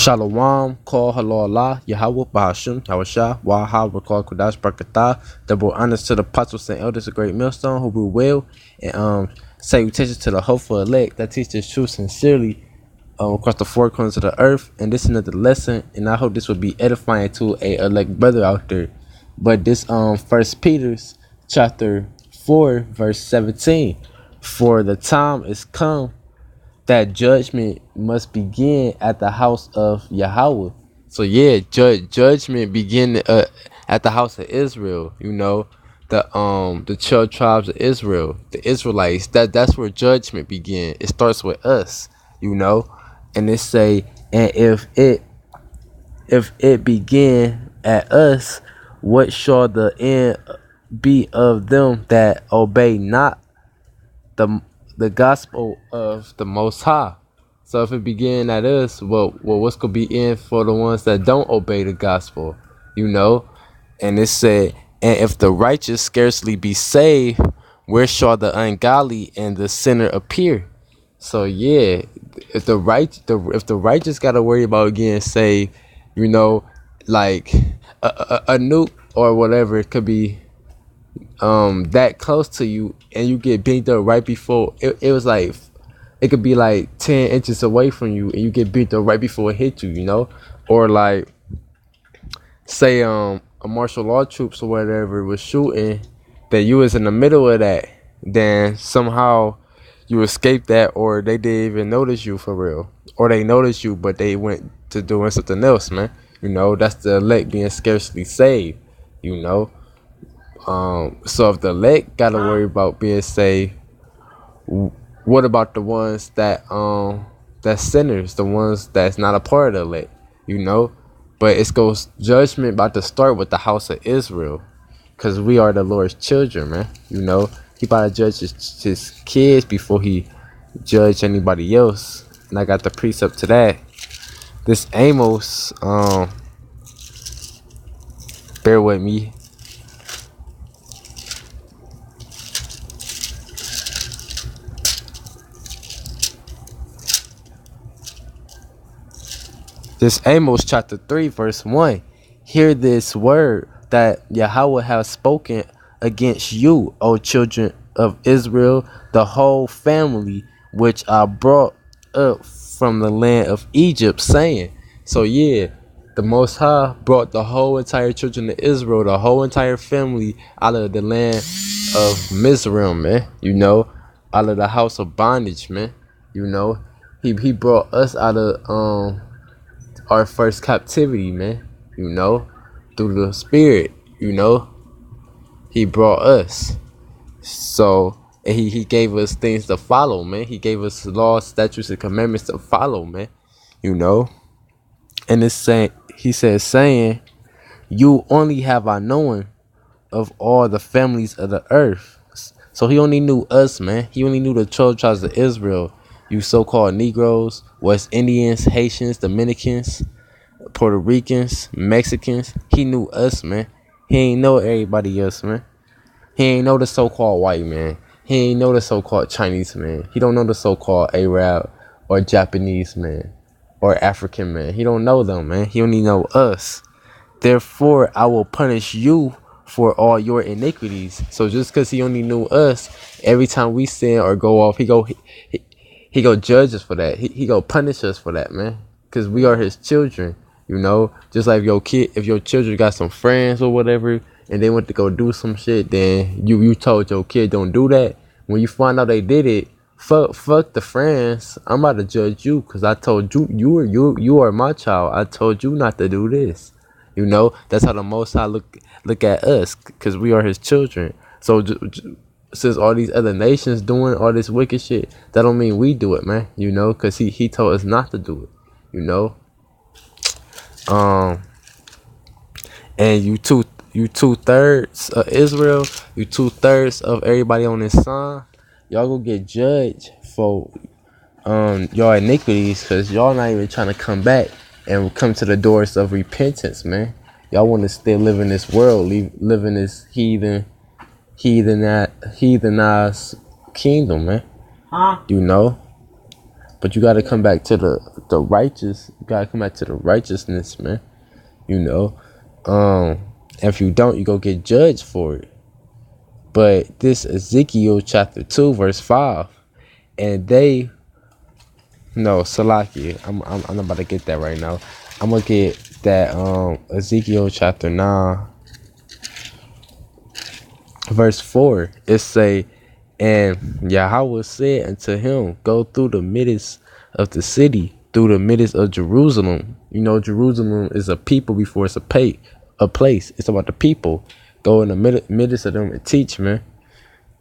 Shalom, call hello Allah, Yahweh, Bahashim, Yahweh, Waha, Rakal, Kudash, Barakatah. Double honors to the apostles and elders of Great Millstone who we will. And salutations to the hopeful elect that teach this truth sincerely across the four corners of the earth. And this is another lesson, and I hope this will be edifying to a elect brother out there. But this First Peter's chapter 4, verse 17. For the time is come that judgment must begin at the house of Yahweh. So yeah, judgment begin at the house of Israel. You know, the 12 tribes of Israel, the Israelites. That's where judgment begin. It starts with us. You know, and it say, and if it begin at us, what shall the end be of them that obey not the gospel of the Most High? So if it begin at us, well, what's gonna be in for the ones that don't obey the gospel? You know, and it said, and if the righteous scarcely be saved, where shall the ungodly and the sinner appear? So yeah, if the righteous gotta worry about getting saved, you know, like a nuke or whatever, it could be that close to you and you get beat up right before it was like it could be like 10 inches away from you and you get beat up right before it hit you, you know. Or like say a martial law troops or whatever was shooting, that you was in the middle of that, then somehow you escaped that, or they didn't even notice you for real, or they noticed you but they went to doing something else, man. You know, that's the elect being scarcely saved, you know. So if the elect gotta worry about being saved, what about the ones that's sinners, the ones that's not a part of the elect, you know? But it's goes judgment about to start with the house of Israel, cause we are the Lord's children, man. You know, he about to judge his kids before he judge anybody else. And I got the precept to that. This Amos, bear with me. This Amos chapter 3 verse 1. Hear this word that Yahweh has spoken against you, O children of Israel, the whole family which I brought up from the land of Egypt, saying. So yeah, the Most High brought the whole entire children of Israel, the whole entire family out of the land of Mizraim, man. You know, out of the house of bondage, man. You know, he brought us out of our first captivity, man. You know, through the Spirit. You know, he brought us. So and he gave us things to follow, man. He gave us laws, statutes, and commandments to follow, man. You know, and it's saying, he says, saying, you only have I known of all the families of the earth. So he only knew us, man. He only knew the 12 tribes of Israel. You so-called Negroes, West Indians, Haitians, Dominicans, Puerto Ricans, Mexicans. He knew us, man. He ain't know everybody else, man. He ain't know the so-called white man. He ain't know the so-called Chinese man. He don't know the so-called Arab or Japanese man or African man. He don't know them, man. He only know us. Therefore, I will punish you for all your iniquities. So just because he only knew us, every time we sin or go off, he go judge us for that. He go punish us for that, man. Because we are his children, you know. Just like if your children got some friends or whatever, and they went to go do some shit, then you told your kid don't do that. When you find out they did it, fuck the friends. I'm about to judge you because I told you you are my child. I told you not to do this. You know, that's how the Most High look at us, because we are his children. So since all these other nations doing all this wicked shit, that don't mean we do it, man. You know, because he told us not to do it. You know, and you 2/3 of Israel, you 2/3 of everybody on this side, y'all go get judged for y'all iniquities, because y'all not even trying to come back and come to the doors of repentance, man. Y'all want to still live in this world, live in this heathenized kingdom, man. You know, but you got to come back to the the righteous. You gotta come back to the righteousness, man. You know, if you don't, you go get judged for it. But this Ezekiel chapter 2 verse 5, and they no Salaki. I'm about to get that right now. I'm gonna get that Ezekiel chapter 9 verse 4. It say, and Yahweh said unto him, go through the midst of the city, through the midst of Jerusalem. You know, Jerusalem is a people before it's a place. It's about the people. Go in the midst of them and teach, man.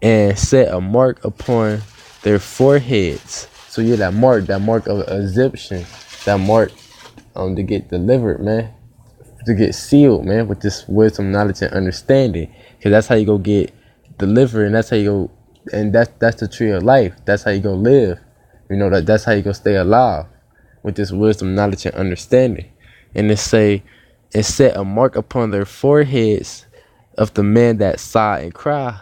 And set a mark upon their foreheads. So yeah, that mark of exemption, that mark to get delivered, man. To get sealed, man, with this wisdom, knowledge, and understanding. Because that's how you go get delivered, and that's how you go, and that's the tree of life. That's how you go live. You know, that's how you go stay alive, with this wisdom, knowledge, and understanding. And it say, and set a mark upon their foreheads of the men that sigh and cry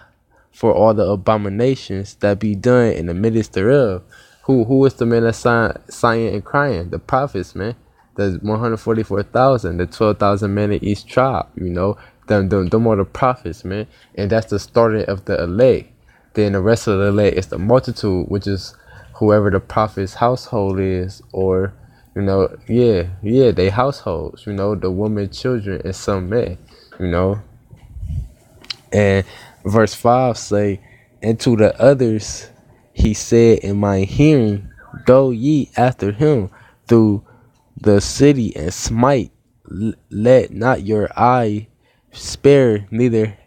for all the abominations that be done in the midst thereof. Who is the man that sighing and crying? The prophets, man. The 144,000, the 12,000 men in each tribe, you know. Them are the prophets, man. And that's the starting of the elect. Then the rest of the elect is the multitude, which is whoever the prophet's household is, or, you know, they households, you know, the women, children, and some men, you know. And verse 5 say, and to the others he said in my hearing, go ye after him through the city and smite. Let not your eye spare, neither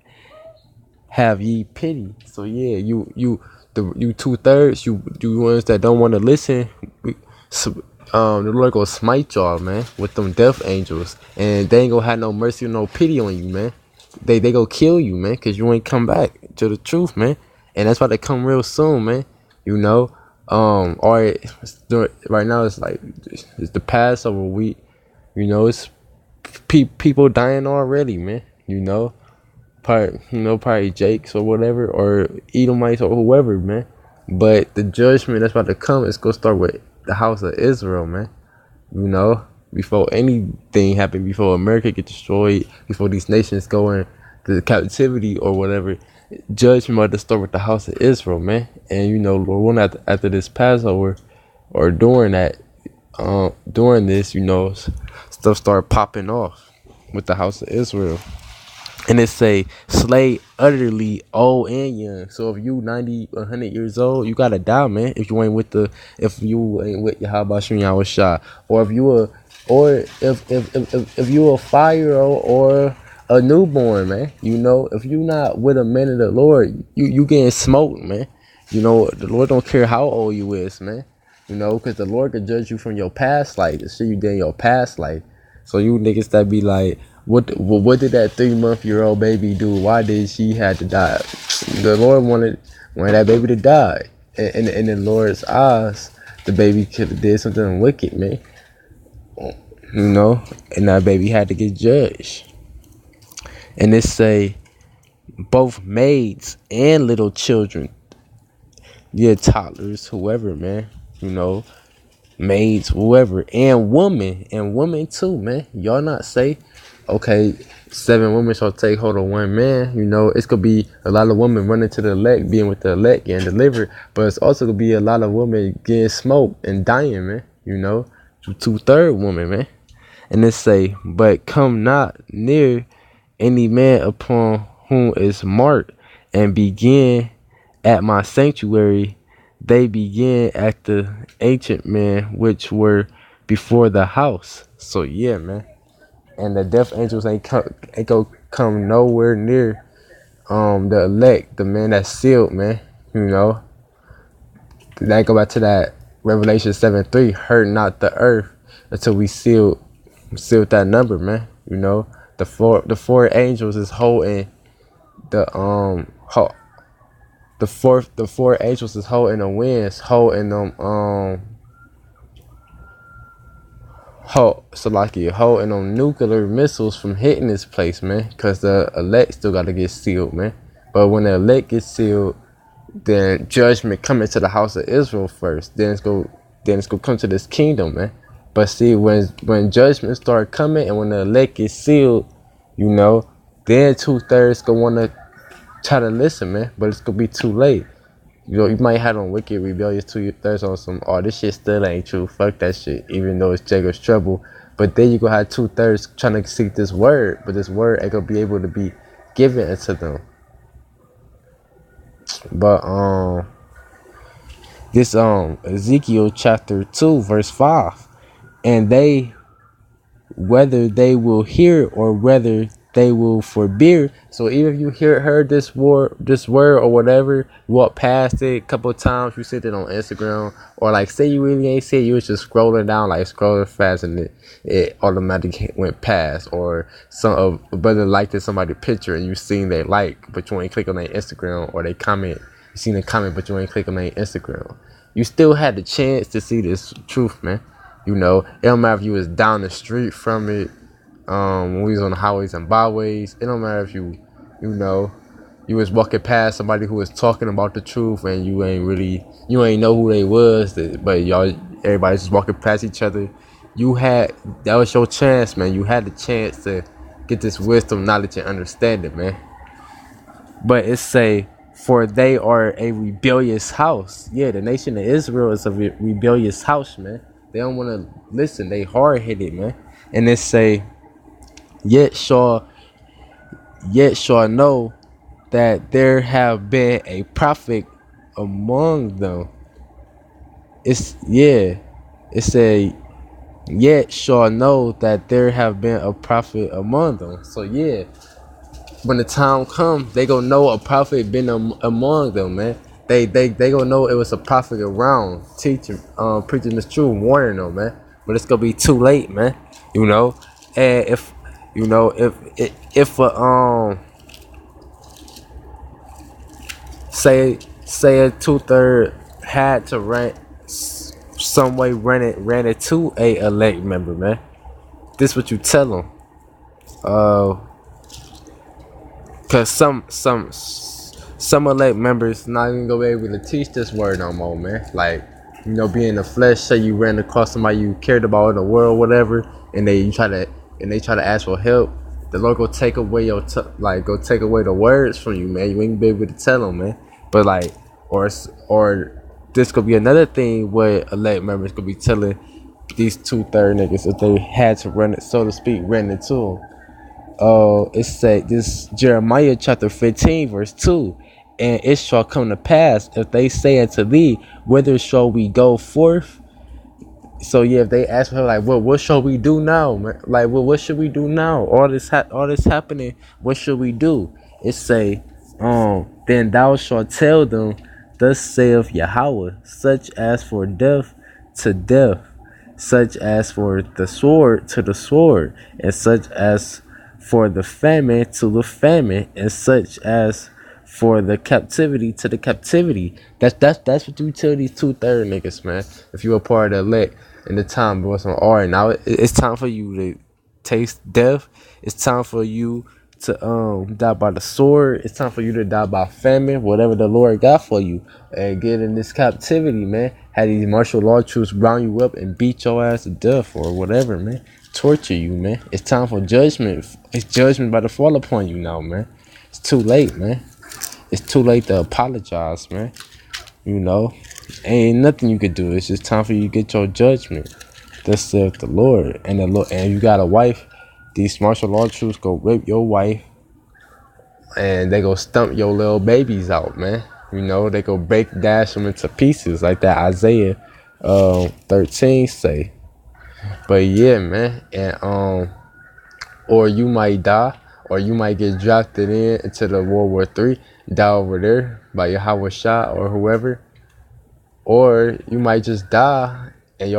have ye pity. So yeah, you 2/3, you ones that don't want to listen, the Lord gonna smite y'all, man, with them death angels, and they ain't gonna have no mercy or no pity on you, man. They go kill you, man, because you ain't come back to the truth, man. And that's why they come real soon, man. You know, or right now it's like it's the Passover week. You know, it's people dying already, man. You know, probably Jakes or whatever, or Edomites or whoever, man. But the judgment that's about to come is gonna start with the house of Israel, man. You know, before anything happen, before America get destroyed, before these nations go into captivity or whatever, judgment about to start with the house of Israel, man. And you know, Lord, after this Passover or during this, you know, stuff start popping off with the house of Israel. And it say, slay utterly old and young. So if you 90, 100 years old, you gotta die, man. If you ain't with Yahweh Shum Yahweh Shah, or if you a 5-year-old or a newborn, man. You know, if you not with a man of the Lord, you getting smoked, man. You know, the Lord don't care how old you is, man. You know, because the Lord can judge you from your past life, the shit you did in your past life. So you niggas that be like, what did that 3-month-old baby do? Why did she have to die? The Lord wanted that baby to die. And in the Lord's eyes, the baby could have did something wicked, man. You know, and that baby had to get judged. And it say, both maids and little children, yeah, toddlers, whoever, man, you know, maids, whoever, and women too, man. Y'all not say, okay, 7 women shall take hold of 1 man. You know, it's gonna be a lot of women running to the elect, being with the elect, getting delivered, but it's also gonna be a lot of women getting smoked and dying, man. You know, 2/3 women, man. And it say, but come not near any man upon whom is marked, and begin at my sanctuary. They begin at the ancient men which were before the house. So yeah, man. And the death angels ain't gonna come nowhere near the elect, the man that's sealed, man. You know, that go back to that Revelation 7:3. Hurt not the earth until we sealed that number, man. You know, the four angels is holding the four angels is holding the winds, holding them holding them nuclear missiles from hitting this place, man. Cause the elect still gotta get sealed, man. But when the elect gets sealed, then judgment coming to the house of Israel first. Then it's gonna come to this kingdom, man. But see, when judgment start coming and when the elect is sealed, you know, then 2/3 gonna wanna try to listen, man. But it's gonna be too late. You know, you might have on wicked rebellious 2/3 on some, oh, this shit still ain't true. Fuck that shit, even though it's Jacob's trouble. But then you gonna have 2/3 trying to seek this word, but this word ain't gonna be able to be given unto them. But this Ezekiel chapter 2 verse 5, and they, whether they will hear or whether they will forbear. So even if you heard this word or whatever, you walk past it a couple of times, you see it on Instagram, or like say you really ain't see it, you was just scrolling down, like scrolling fast, and it automatically went past, or a brother liked somebody's picture and you seen they like, but you ain't click on their Instagram, or they comment, you seen a comment but you ain't click on their Instagram. You still had the chance to see this truth, man. You know, it don't matter if you was down the street from it, when we was on the highways and byways. It don't matter if you know, you was walking past somebody who was talking about the truth and you ain't know who they was, but everybody's just walking past each other. That was your chance, man. You had the chance to get this wisdom, knowledge, and understanding, man. But it say, for they are a rebellious house. Yeah, the nation of Israel is a rebellious house, man. They don't want to listen. They hard-headed, man. And it say, yet shall know that there have been a prophet among them. It say, yet shall know that there have been a prophet among them. So yeah, when the time come, they gonna know a prophet been among them, man. They gonna know it was a prophet around, teaching, preaching this truth, warning them, man. But it's gonna be too late, man. You know, and if say a 2/3 had to some way ran it to a elect member, man. This what you tell them, cause some elect members not even gonna be able to teach this word no more, man. Like, you know, being in the flesh, say you ran across somebody you cared about in the world, whatever, and they try to ask for help. The Lord go take away go take away the words from you, man. You ain't be able to tell them, man. But like, or this could be another thing where elect members could be telling these 2/3 niggas if they had to run it, so to speak, run it to them. It said this Jeremiah chapter 15 verse 2, and it shall come to pass if they say unto thee, whither shall we go forth? So yeah, if they ask her like, what shall we do now, man? Like, what should we do now? All this happening. What should we do? It say, then thou shalt tell them, thus saith Yahweh, such as for death to death, such as for the sword to the sword, and such as for the famine to the famine, and such as for the captivity to the captivity. That's what you tell these 2/3 niggas, man. If you a part of the elect in the time, but what's on alright now, it's time for you to taste death. It's time for you to die by the sword. It's time for you to die by famine, whatever the Lord got for you, and get in this captivity, man. Have these martial law troops round you up and beat your ass to death or whatever, man. Torture you, man. It's time for judgment. It's judgment about to fall upon you now, man. It's too late, man. It's too late to apologize, man. You know, ain't nothing you could do. It's just time for you to get your judgment. Thus saith the Lord. And you got a wife, these martial law troops go rape your wife, and they go stump your little babies out, man. You know, they go dash them into pieces like that Isaiah 13 say. But yeah, man, and or you might die, or you might get drafted into the World War III, die over there by Yahweh Shah or whoever, or you might just die, and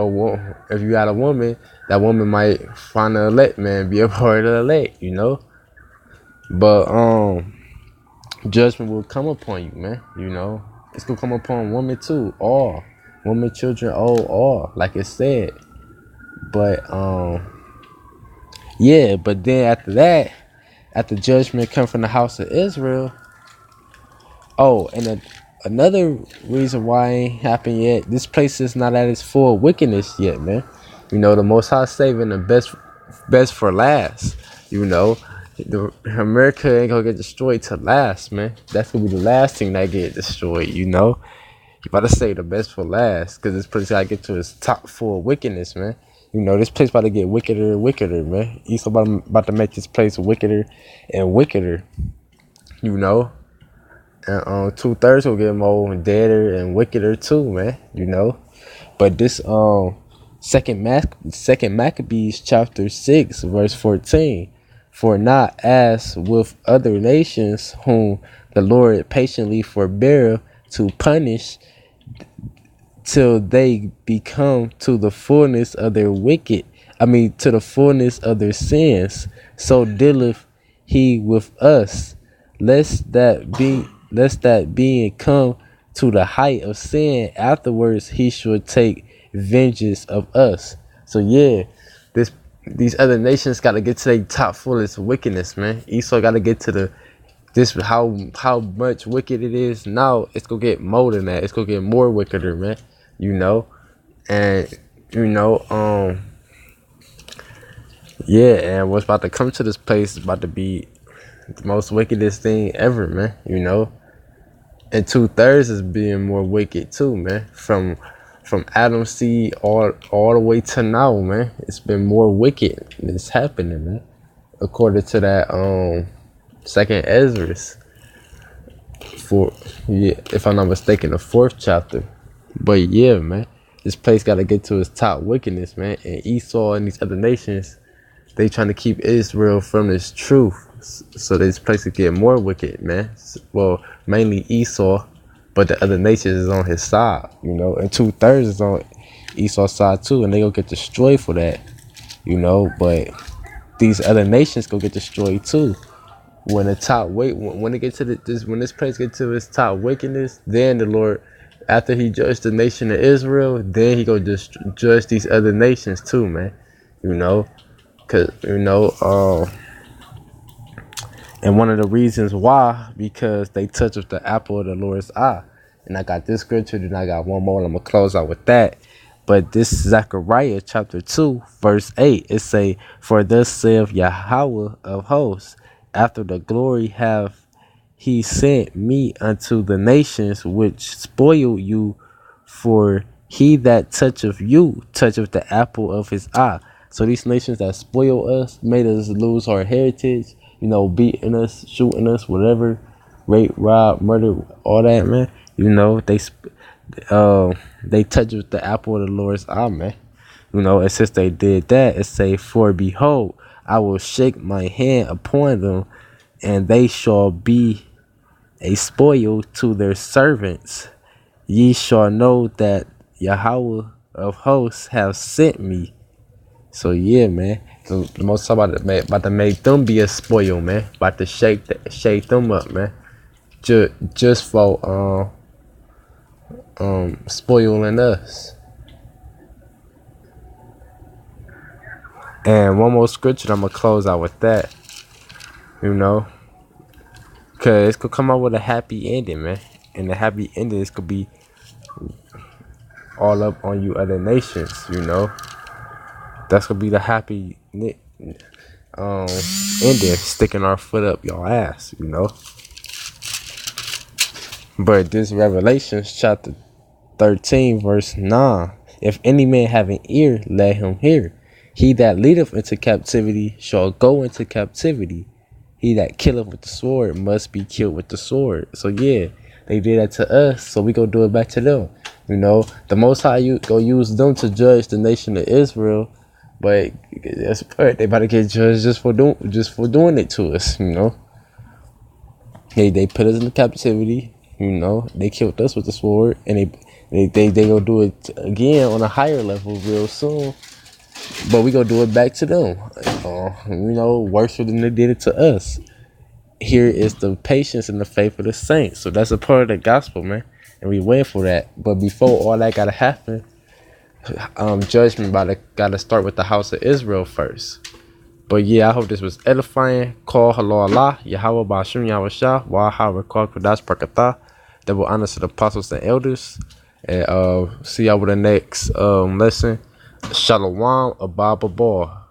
if you got a woman, that woman might find an elect, man, be a part of the elect, you know. But judgment will come upon you, man. You know, it's gonna come upon women too, all women, children, all like it said. But yeah, but then after that, after judgment come from the house of Israel. Oh, and another reason why it ain't happened yet, this place is not at its full wickedness yet, man. You know, the Most High saving the best for last. You know, America ain't gonna get destroyed till last, man. That's gonna be the last thing that get destroyed. You know, you gotta save the best for last, cause this place gotta get to its top full of wickedness, man. You know, this place about to get wickeder and wickeder, man. He's about to make this place wickeder and wickeder. You know, and 2/3 will get more deader and wickeder too, man. You know, but this Second Maccabees chapter 6 verse 14, for not as with other nations whom the Lord patiently forbeareth to punish till they become to the fullness of their to the fullness of their sins, so dealeth he with us, lest that being come to the height of sin, afterwards he should take vengeance of us. So yeah, these other nations got to get to their top fullest wickedness, man. Esau got to get to how much wicked it is now. It's gonna get more than that. It's gonna get more wickeder, man. You know, and you know, yeah, and what's about to come to this place is about to be the most wickedest thing ever, man. You know, and 2/3 is being more wicked too, man. From Adam's seed all the way to now, man. It's been more wicked. It's happening, man. According to that second Ezra's, if I'm not mistaken, the 4th chapter. But yeah, man, this place got to get to its top wickedness, man. And Esau and these other nations, they trying to keep Israel from this truth, so this place could get more wicked, man. Well, mainly Esau, but the other nations is on his side, you know, and 2/3 is on Esau's side too, and they gonna get destroyed for that, you know. But these other nations gonna get destroyed too. When when it get to when this place get to its top wickedness, then the Lord, after he judged the nation of Israel, then he gonna just judge these other nations too, man. You know, cause you know, and one of the reasons why, because they touched the apple of the Lord's eye. And I got this scripture, then I got one more, and I'm gonna close out with that. But this Zechariah chapter 2 verse 8, it say, for thus saith Yahweh of hosts, after the glory have he sent me unto the nations which spoil you, for he that toucheth you toucheth the apple of his eye. So these nations that spoil us, made us lose our heritage, you know, beating us, shooting us, whatever, rape, rob, murder, all that, man. You know, they touch with the apple of the Lord's eye, man. You know, and since they did that, it say, for behold, I will shake my hand upon them, and they shall be a spoil to their servants. Ye shall know that Yahweh of hosts have sent me. So yeah, man. So the Most High about to make them be a spoil, man. About to shake them up, man. Just for spoiling us. And one more scripture, I'm gonna close out with that. You know, cause it's gonna come out with a happy ending, man. And the happy ending is gonna be all up on you other nations. You know, that's gonna be the happy ending, sticking our foot up your ass. You know. But this Revelations chapter 13 verse 9, if any man have an ear, let him hear. He that leadeth into captivity shall go into captivity. He that killeth with the sword must be killed with the sword. So yeah, they did that to us, so we go do it back to them. You know, the Most High you go use them to judge the nation of Israel, but that's part they about to get judged just for doing it to us. You know, they put us in captivity. You know, they killed us with the sword, and they gonna do it again on a higher level real soon. But we gonna do it back to them, you know, worse than they did it to us. Here is the patience and the faith of the saints. So that's a part of the gospel, man, and we wait for that. But before all that gotta happen, judgment gotta start with the house of Israel first. But yeah, I hope this was edifying. Call hello Allah, Yahweh Bashim Yahweh Shah, Waha Rekal Kudash Prakata. Double honors to the apostles and elders. And see y'all with the next lesson. Shalom, Abba Bar.